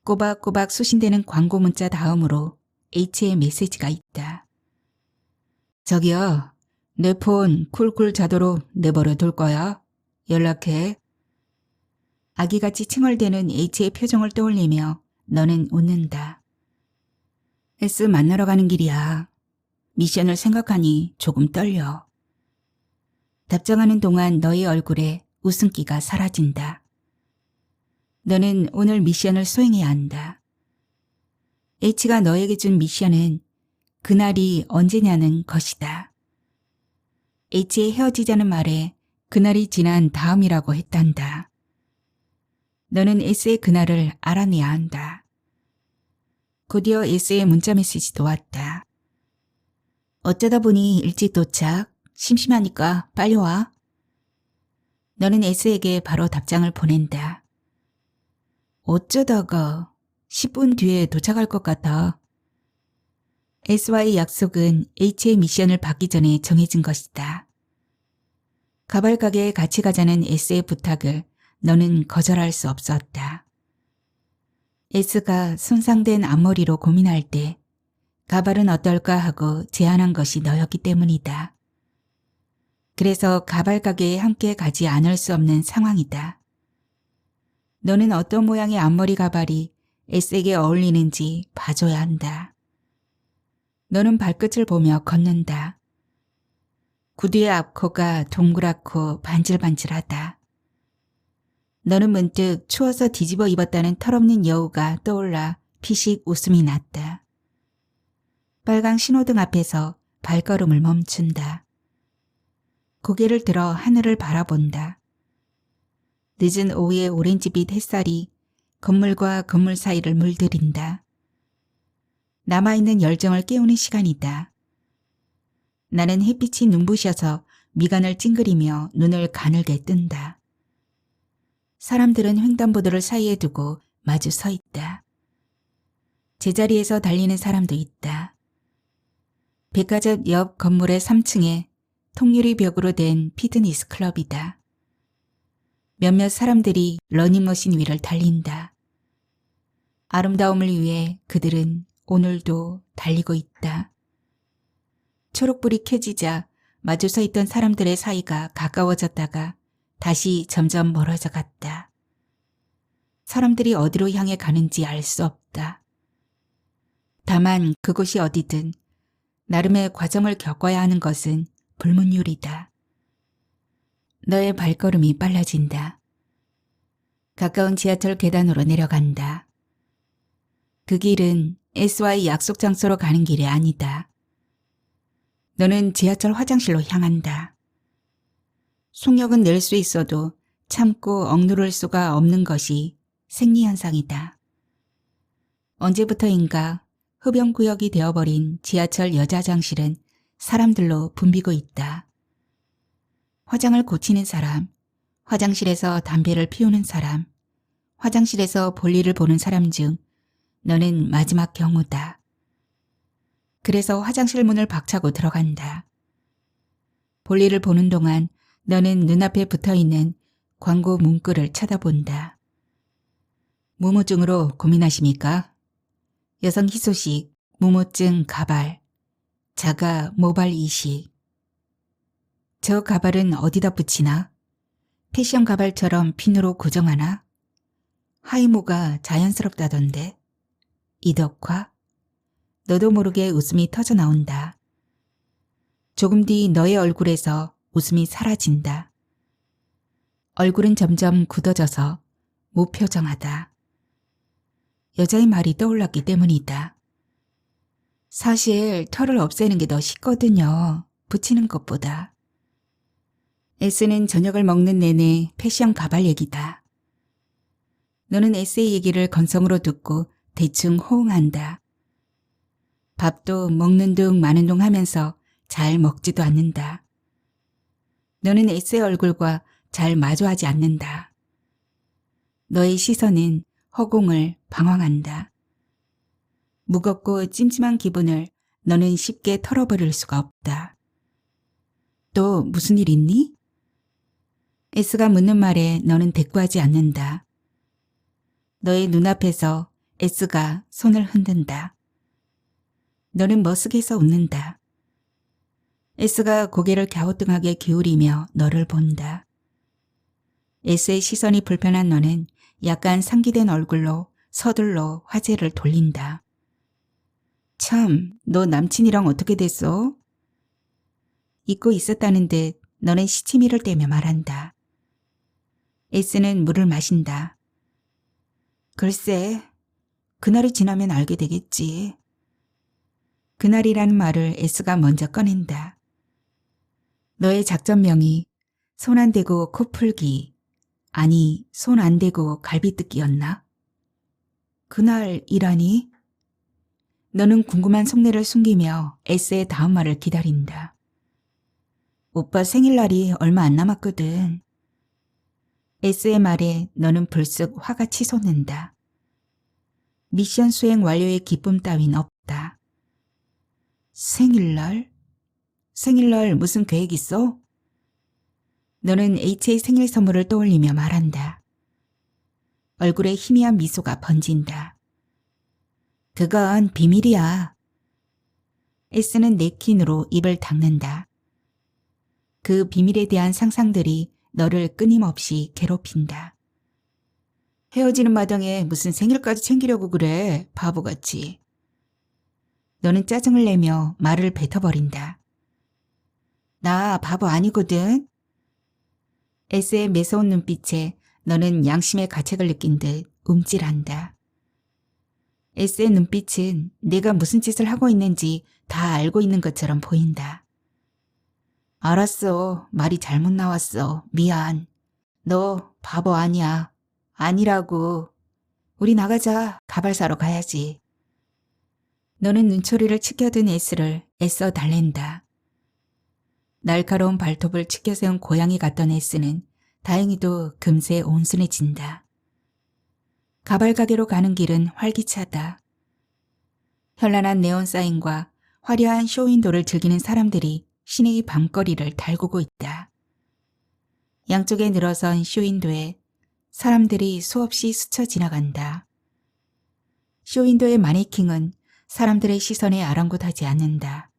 꼬박꼬박 수신되는 광고 문자 다음으로 H의 메시지가 있다. 저기요, 내 폰 쿨쿨 자도록 내버려 둘 거야. 연락해. 아기같이 칭얼대는 H의 표정을 떠올리며 너는 웃는다. S 만나러 가는 길이야. 미션을 생각하니 조금 떨려. 답장하는 동안 너의 얼굴에 웃음기가 사라진다. 너는 오늘 미션을 수행해야 한다. H가 너에게 준 미션은 그날이 언제냐는 것이다. H의 헤어지자는 말에 그날이 지난 다음이라고 했단다. 너는 S의 그날을 알아내야 한다. 곧이어 S의 문자 메시지도 왔다. 어쩌다 보니 일찍 도착. 심심하니까 빨리 와. 너는 S에게 바로 답장을 보낸다. 어쩌다가 10분 뒤에 도착할 것 같아. S와의 약속은 H의 미션을 받기 전에 정해진 것이다. 가발 가게에 같이 가자는 S의 부탁을 너는 거절할 수 없었다. S가 손상된 앞머리로 고민할 때 가발은 어떨까 하고 제안한 것이 너였기 때문이다. 그래서 가발 가게에 함께 가지 않을 수 없는 상황이다. 너는 어떤 모양의 앞머리 가발이 S에게 어울리는지 봐줘야 한다. 너는 발끝을 보며 걷는다. 구두의 앞코가 동그랗고 반질반질하다. 너는 문득 추워서 뒤집어 입었다는 털없는 여우가 떠올라 피식 웃음이 났다. 빨강 신호등 앞에서 발걸음을 멈춘다. 고개를 들어 하늘을 바라본다. 늦은 오후의 오렌지빛 햇살이 건물과 건물 사이를 물들인다. 남아있는 열정을 깨우는 시간이다. 나는 햇빛이 눈부셔서 미간을 찡그리며 눈을 가늘게 뜬다. 사람들은 횡단보도를 사이에 두고 마주 서 있다. 제자리에서 달리는 사람도 있다. 백화점 옆 건물의 3층에 통유리 벽으로 된 피트니스 클럽이다. 몇몇 사람들이 러닝머신 위를 달린다. 아름다움을 위해 그들은 오늘도 달리고 있다. 초록불이 켜지자 마주 서 있던 사람들의 사이가 가까워졌다가 다시 점점 멀어져 갔다. 사람들이 어디로 향해 가는지 알 수 없다. 다만 그곳이 어디든 나름의 과정을 겪어야 하는 것은 불문율이다. 너의 발걸음이 빨라진다. 가까운 지하철 계단으로 내려간다. 그 길은 S와의 약속 장소로 가는 길이 아니다. 너는 지하철 화장실로 향한다. 속력은 낼 수 있어도 참고 억누를 수가 없는 것이 생리현상이다. 언제부터인가 흡연구역이 되어버린 지하철 여자장실은 사람들로 붐비고 있다. 화장을 고치는 사람, 화장실에서 담배를 피우는 사람, 화장실에서 볼일을 보는 사람 중 너는 마지막 경우다. 그래서 화장실 문을 박차고 들어간다. 볼일을 보는 동안 너는 눈앞에 붙어있는 광고 문구를 쳐다본다. 무모증으로 고민하십니까? 여성 희소식, 무모증 가발, 자가 모발 이식. 저 가발은 어디다 붙이나? 패션 가발처럼 핀으로 고정하나? 하이모가 자연스럽다던데. 이덕화? 너도 모르게 웃음이 터져 나온다. 조금 뒤 너의 얼굴에서 웃음이 사라진다. 얼굴은 점점 굳어져서 무표정하다. 여자의 말이 떠올랐기 때문이다. 사실 털을 없애는 게 더 쉽거든요. 붙이는 것보다. S는 저녁을 먹는 내내 패션 가발 얘기다. 너는 S의 얘기를 건성으로 듣고 대충 호응한다. 밥도 먹는 둥 마는 둥 하면서 잘 먹지도 않는다. 너는 S의 얼굴과 잘 마주하지 않는다. 너의 시선은 허공을 방황한다. 무겁고 찜찜한 기분을 너는 쉽게 털어버릴 수가 없다. 또 무슨 일 있니? S가 묻는 말에 너는 대꾸하지 않는다. 너의 눈앞에서 S가 손을 흔든다. 너는 머쓱해서 웃는다. S가 고개를 갸우뚱하게 기울이며 너를 본다. S의 시선이 불편한 너는 약간 상기된 얼굴로 서둘러 화제를 돌린다. 참, 너 남친이랑 어떻게 됐어? 잊고 있었다는 듯 너는 시치미를 떼며 말한다. S는 물을 마신다. 글쎄, 그날이 지나면 알게 되겠지. 그날이라는 말을 S가 먼저 꺼낸다. 너의 작전명이 손 안 대고 코 풀기, 아니 손 안 대고 갈비 뜯기였나? 그날이라니? 너는 궁금한 속내를 숨기며 S의 다음 말을 기다린다. 오빠 생일날이 얼마 안 남았거든. S의 말에 너는 불쑥 화가 치솟는다. 미션 수행 완료의 기쁨 따윈 없다. 생일날? 생일날 무슨 계획 있어? 너는 H의 생일 선물을 떠올리며 말한다. 얼굴에 희미한 미소가 번진다. 그건 비밀이야. S는 냅킨으로 입을 닦는다. 그 비밀에 대한 상상들이 너를 끊임없이 괴롭힌다. 헤어지는 마당에 무슨 생일까지 챙기려고 그래, 바보같이. 너는 짜증을 내며 말을 뱉어버린다. 나 바보 아니거든. S의 매서운 눈빛에 너는 양심의 가책을 느낀 듯 움찔한다. S의 눈빛은 내가 무슨 짓을 하고 있는지 다 알고 있는 것처럼 보인다. 알았어. 말이 잘못 나왔어. 미안. 너 바보 아니야. 아니라고. 우리 나가자. 가발 사러 가야지. 너는 눈초리를 치켜든 S를 애써 달랜다. 날카로운 발톱을 치켜세운 고양이 같던 S는 다행히도 금세 온순해진다. 가발 가게로 가는 길은 활기차다. 현란한 네온 사인과 화려한 쇼윈도를 즐기는 사람들이 시내의 밤거리를 달구고 있다. 양쪽에 늘어선 쇼윈도에 사람들이 수없이 스쳐 지나간다. 쇼윈도의 마네킹은 사람들의 시선에 아랑곳하지 않는다.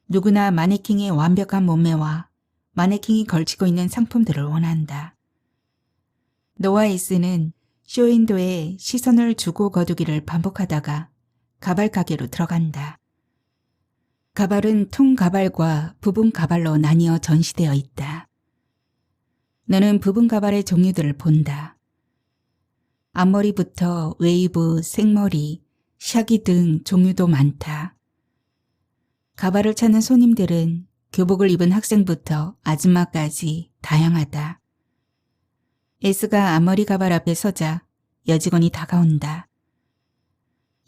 누구나 마네킹의 완벽한 몸매와 마네킹이 걸치고 있는 상품들을 원한다. 너와 S는 쇼윈도에 시선을 주고 거두기를 반복하다가 가발 가게로 들어간다. 가발은 통 가발과 부분 가발로 나뉘어 전시되어 있다. 너는 부분 가발의 종류들을 본다. 앞머리부터 웨이브, 생머리, 샤기 등 종류도 많다. 가발을 찾는 손님들은 교복을 입은 학생부터 아줌마까지 다양하다. S가 앞머리 가발 앞에 서자 여직원이 다가온다.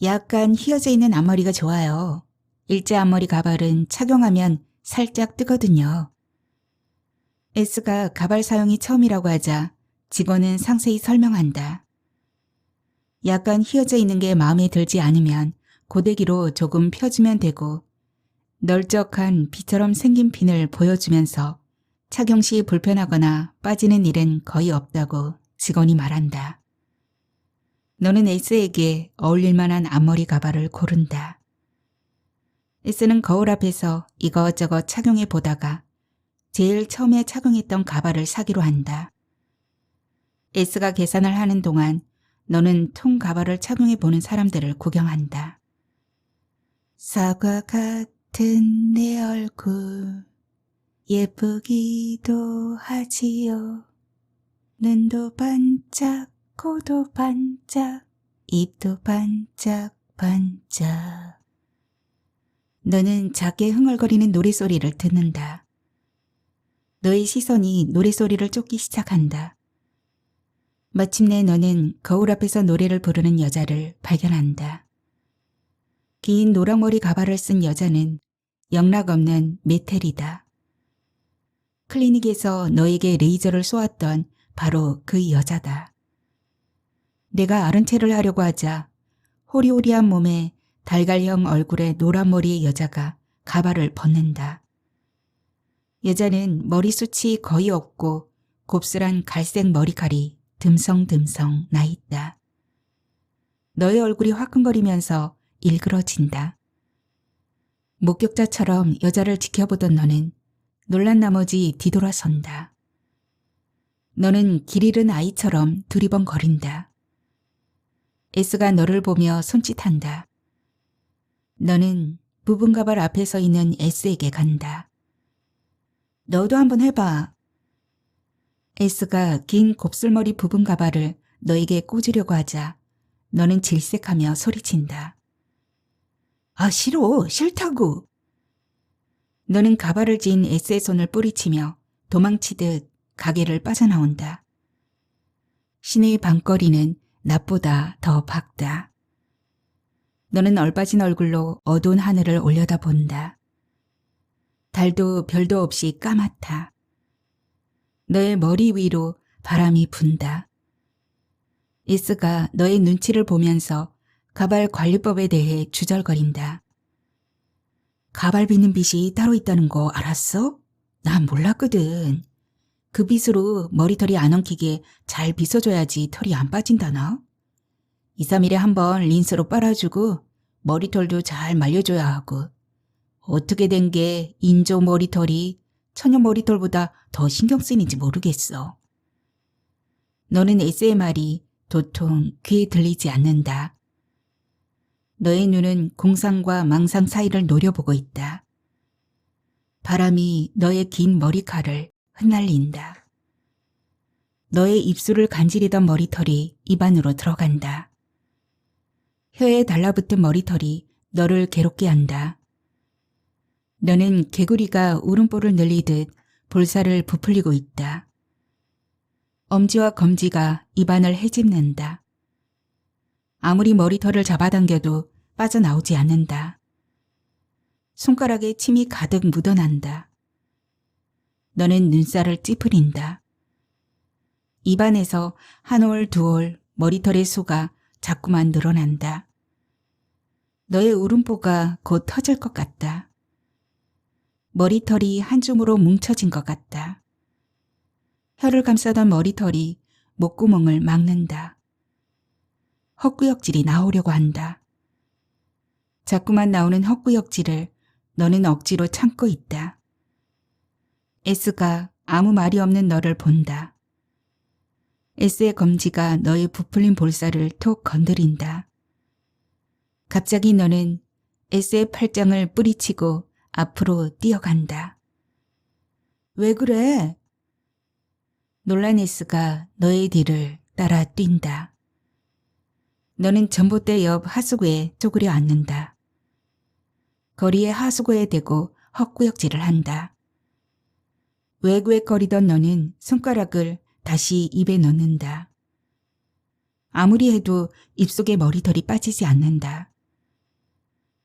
약간 휘어져 있는 앞머리가 좋아요. 일자 앞머리 가발은 착용하면 살짝 뜨거든요. S가 가발 사용이 처음이라고 하자 직원은 상세히 설명한다. 약간 휘어져 있는 게 마음에 들지 않으면 고데기로 조금 펴주면 되고 널쩍한 비처럼 생긴 핀을 보여주면서 착용 시 불편하거나 빠지는 일은 거의 없다고 직원이 말한다. 너는 S에게 어울릴 만한 앞머리 가발을 고른다. S는 거울 앞에서 이것저것 착용해 보다가 제일 처음에 착용했던 가발을 사기로 한다. S가 계산을 하는 동안 너는 통 가발을 착용해 보는 사람들을 구경한다. 사과 같은 내 얼굴 예쁘기도 하지요. 눈도 반짝 코도 반짝 입도 반짝 반짝. 너는 작게 흥얼거리는 노랫소리를 듣는다. 너의 시선이 노랫소리를 쫓기 시작한다. 마침내 너는 거울 앞에서 노래를 부르는 여자를 발견한다. 긴 노랑머리 가발을 쓴 여자는 영락없는 메텔이다. 클리닉에서 너에게 레이저를 쏘았던 바로 그 여자다. 내가 아른 체를 하려고 하자 호리호리한 몸에 달걀형 얼굴의 노란 머리의 여자가 가발을 벗는다. 여자는 머리숱이 거의 없고 곱슬한 갈색 머리칼이 듬성듬성 나 있다. 너의 얼굴이 화끈거리면서 일그러진다. 목격자처럼 여자를 지켜보던 너는 놀란 나머지 뒤돌아선다. 너는 길 잃은 아이처럼 두리번거린다. S가 너를 보며 손짓한다. 너는 부분 가발 앞에 서 있는 S에게 간다. 너도 한번 해봐. S가 긴 곱슬머리 부분 가발을 너에게 꽂으려고 하자 너는 질색하며 소리친다. 아, 싫다고. 너는 가발을 쥔 S의 손을 뿌리치며 도망치듯 가게를 빠져나온다. 시내의 밤거리는 낮보다 더 밝다. 너는 얼빠진 얼굴로 어두운 하늘을 올려다본다. 달도 별도 없이 까맣다. 너의 머리 위로 바람이 분다. S가 너의 눈치를 보면서 가발 관리법에 대해 주절거린다. 가발 빗는 빗이 따로 있다는 거 알았어? 난 몰랐거든. 그 빗으로 머리털이 안 엉키게 잘 빗어줘야지 털이 안 빠진다나? 2, 3일에 한 번 린스로 빨아주고 머리털도 잘 말려줘야 하고 어떻게 된 게 인조 머리털이 처녀 머리털보다 더 신경 쓰이는지 모르겠어. 너는 S의 말이 도통 귀에 들리지 않는다. 너의 눈은 공상과 망상 사이를 노려보고 있다. 바람이 너의 긴 머리칼을 흩날린다. 너의 입술을 간지리던 머리털이 입 안으로 들어간다. 혀에 달라붙은 머리털이 너를 괴롭게 한다. 너는 개구리가 울음보를 늘리듯 볼살을 부풀리고 있다. 엄지와 검지가 입안을 헤집는다. 아무리 머리털을 잡아당겨도 빠져나오지 않는다. 손가락에 침이 가득 묻어난다. 너는 눈살을 찌푸린다. 입안에서 한 올, 두 올 머리털의 수가 자꾸만 늘어난다. 너의 울음보가 곧 터질 것 같다. 머리털이 한 줌으로 뭉쳐진 것 같다. 혀를 감싸던 머리털이 목구멍을 막는다. 헛구역질이 나오려고 한다. 자꾸만 나오는 헛구역질을 너는 억지로 참고 있다. S가 아무 말이 없는 너를 본다. S의 검지가 너의 부풀린 볼살을 톡 건드린다. 갑자기 너는 S의 팔짱을 뿌리치고 앞으로 뛰어간다. 왜 그래? 놀란 S가 너의 뒤를 따라 뛴다. 너는 전봇대 옆 하수구에 쪼그려 앉는다. 거리의 하수구에 대고 헛구역질을 한다. 외구액거리던 너는 손가락을 다시 입에 넣는다. 아무리 해도 입속에 머리털이 빠지지 않는다.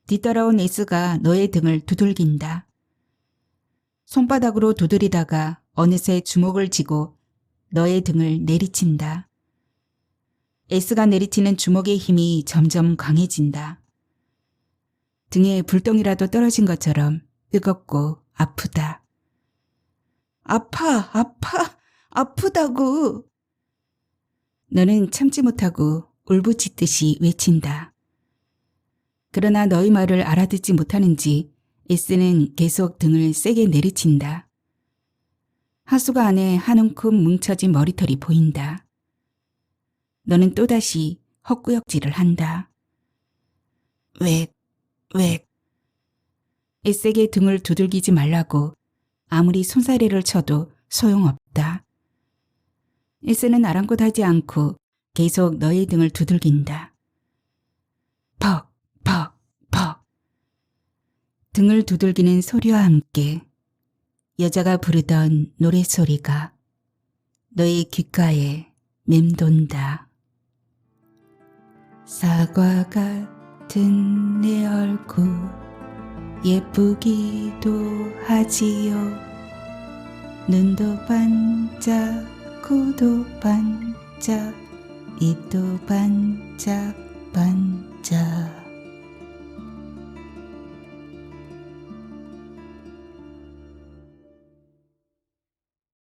뒤따라온 S가 너의 등을 두들긴다. 손바닥으로 두드리다가 어느새 주먹을 쥐고 너의 등을 내리친다. S가 내리치는 주먹의 힘이 점점 강해진다. 등에 불덩이라도 떨어진 것처럼 뜨겁고 아프다. 아파, 아프다고. 너는 참지 못하고 울부짖듯이 외친다. 그러나 너의 말을 알아듣지 못하는지 S는 계속 등을 세게 내리친다. 하수구 안에 한 움큼 뭉쳐진 머리털이 보인다. 너는 또다시 헛구역질을 한다. 왜? S에게 등을 두들기지 말라고 아무리 손사래를 쳐도 소용없다. S는 아랑곳하지 않고 계속 너의 등을 두들긴다. 퍽, 퍽, 퍽. 등을 두들기는 소리와 함께 여자가 부르던 노랫소리가 너의 귓가에 맴돈다. 사과 같은 내 얼굴 예쁘기도 하지요. 눈도 반짝, 코도 반짝, 입도 반짝, 반짝.